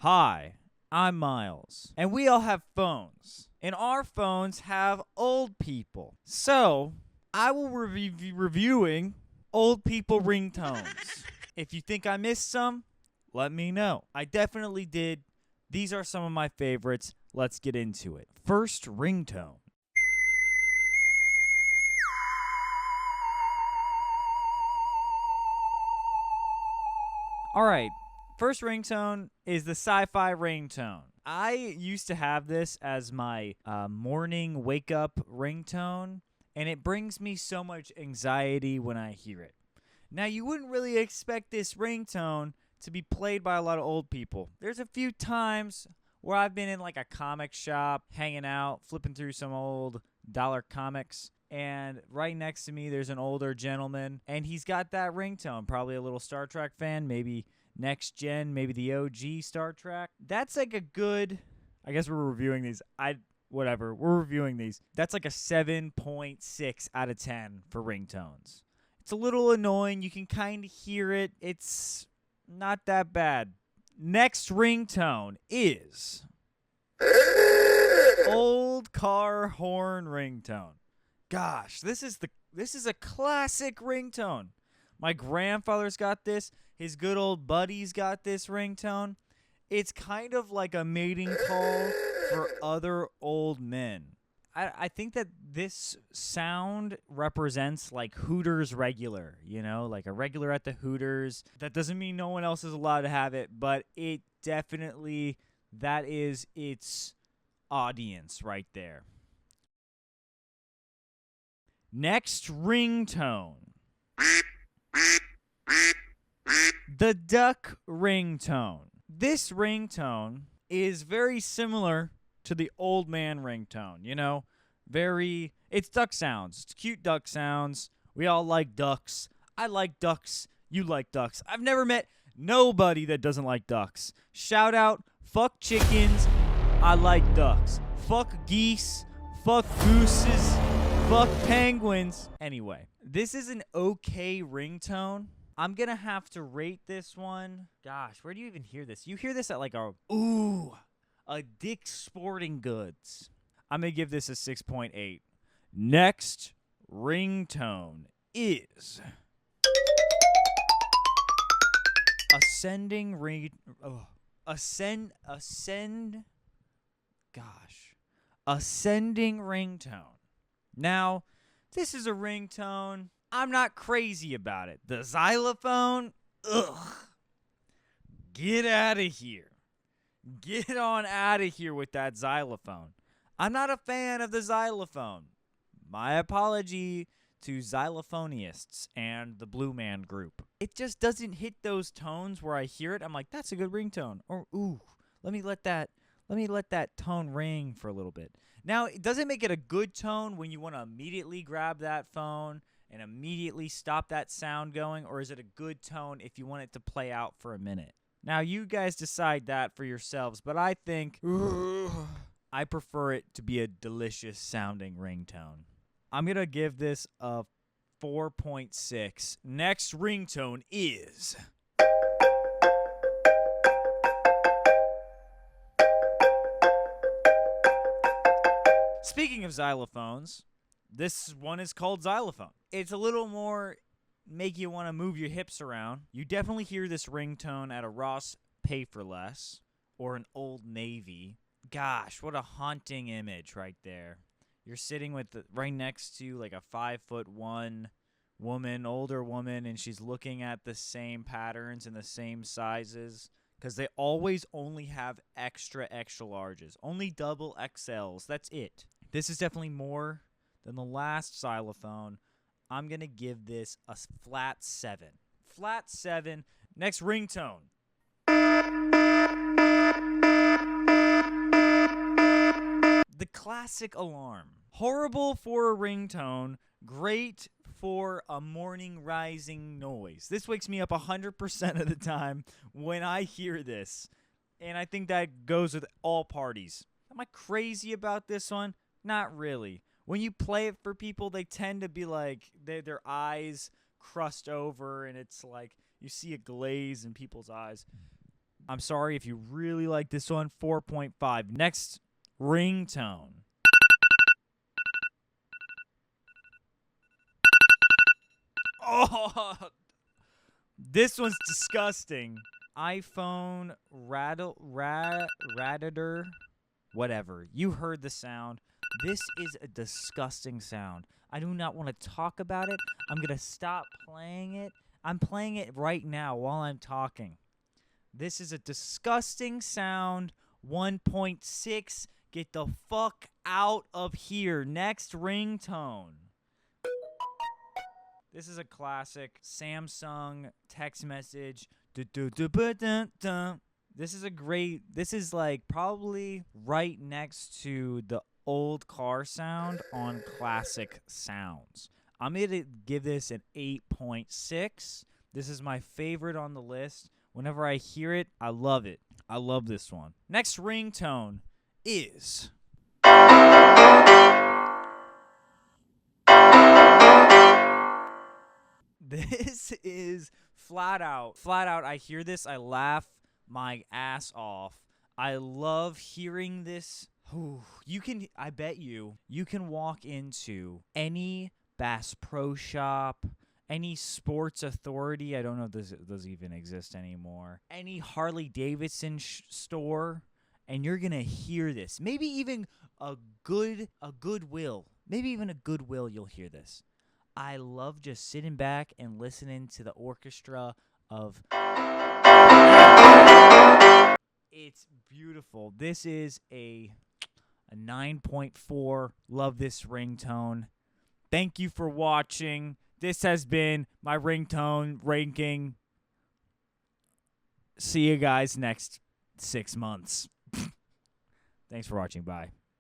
Hi, I'm Miles, and we all have phones, and our phones have old people. So, I will be reviewing old people ringtones. If you think I missed some, let me know. I definitely did. These are some of my favorites. Let's get into it. First ringtone. All right. First ringtone is the Sci-fi ringtone. I used to have this as my morning wake up ringtone, and it brings me so much anxiety when I hear it. Now, you wouldn't really expect this ringtone to be played by a lot of old people. There's a few times where I've been in like a comic shop, hanging out, flipping through some old dollar comics, and right next to me there's an older gentleman, and he's got that ringtone, probably a little Star Trek fan, maybe Next Gen, maybe the OG Star Trek. That's like a good, I guess we're reviewing these. Whatever, we're reviewing these. That's like a 7.6 out of 10 for ringtones. It's a little annoying. You can kind of hear it. It's not that bad. Next ringtone is old car horn ringtone. Gosh, this is a classic ringtone. My grandfather's got this. His good old buddy's got this ringtone. It's kind of like a mating call for other old men. I think that this sound represents like Hooters regular, like a regular at the Hooters. That doesn't mean no one else is allowed to have it, but it definitely, that is its audience right there. Next ringtone. The duck ringtone. This ringtone is very similar to the old man ringtone, it's duck sounds. It's cute duck sounds. We all like ducks. I like ducks. You like ducks. I've never met nobody that doesn't like ducks. Shout out, fuck chickens. I like ducks. Fuck geese. Fuck gooses. Fuck penguins. Anyway, this is an okay ringtone. I'm going to have to rate this one. Gosh, where do you even hear this? You hear this at like a Dick's Sporting Goods. I'm going to give this a 6.8. Next ringtone is ascending ringtone. Now, this is a ringtone. I'm not crazy about it. The xylophone, get out of here. Get on out of here with that xylophone. I'm not a fan of the xylophone. My apology to xylophonists and the Blue Man Group. It just doesn't hit those tones where I hear it. I'm like, that's a good ringtone. Or, let me let that tone ring for a little bit. Now, it doesn't make it a good tone when you want to immediately grab that phone and immediately stop that sound going, or is it a good tone if you want it to play out for a minute? Now, you guys decide that for yourselves, but I think I prefer it to be a delicious sounding ringtone. I'm going to give this a 4.6. Next ringtone is speaking of xylophones, this one is called xylophone. It's a little more make you want to move your hips around. You definitely hear this ringtone at a Ross Pay for Less or an Old Navy. Gosh, what a haunting image right there. You're sitting with right next to like a 5'1" woman, older woman, and she's looking at the same patterns and the same sizes because they always only have extra larges, only double XLs. That's it. This is definitely more than the last xylophone. I'm going to give this a flat 7. Flat 7. Next ringtone. The classic alarm. Horrible for a ringtone. Great for a morning rising noise. This wakes me up 100% of the time when I hear this. And I think that goes with all parties. Am I crazy about this one? Not really. When you play it for people, they tend to be like, their eyes crust over, and it's like you see a glaze in people's eyes. I'm sorry if you really like this one. 4.5. Next ringtone. Oh, this one's disgusting. iPhone Radiator. Whatever. You heard the sound. This is a disgusting sound. I do not want to talk about it. I'm going to stop playing it. I'm playing it right now while I'm talking. This is a disgusting sound. 1.6. Get the fuck out of here. Next ringtone. This is a classic Samsung text message. This is a great. This is like probably right next to the old car sound on classic sounds. I'm going to give this an 8.6. This is my favorite on the list. Whenever I hear it, I love it. I love this one. Next ringtone is. This is flat out. Flat out, I hear this, I laugh my ass off. I love hearing this. I bet you can walk into any Bass Pro Shop, any Sports Authority. I don't know if those even exist anymore. Any Harley Davidson store, and you're gonna hear this. Maybe even a Goodwill. Maybe even a Goodwill. You'll hear this. I love just sitting back and listening to the orchestra of. It's beautiful. This is a 9.4. Love this ringtone. Thank you for watching. This has been my ringtone ranking. See you guys next 6 months. Thanks for watching. Bye.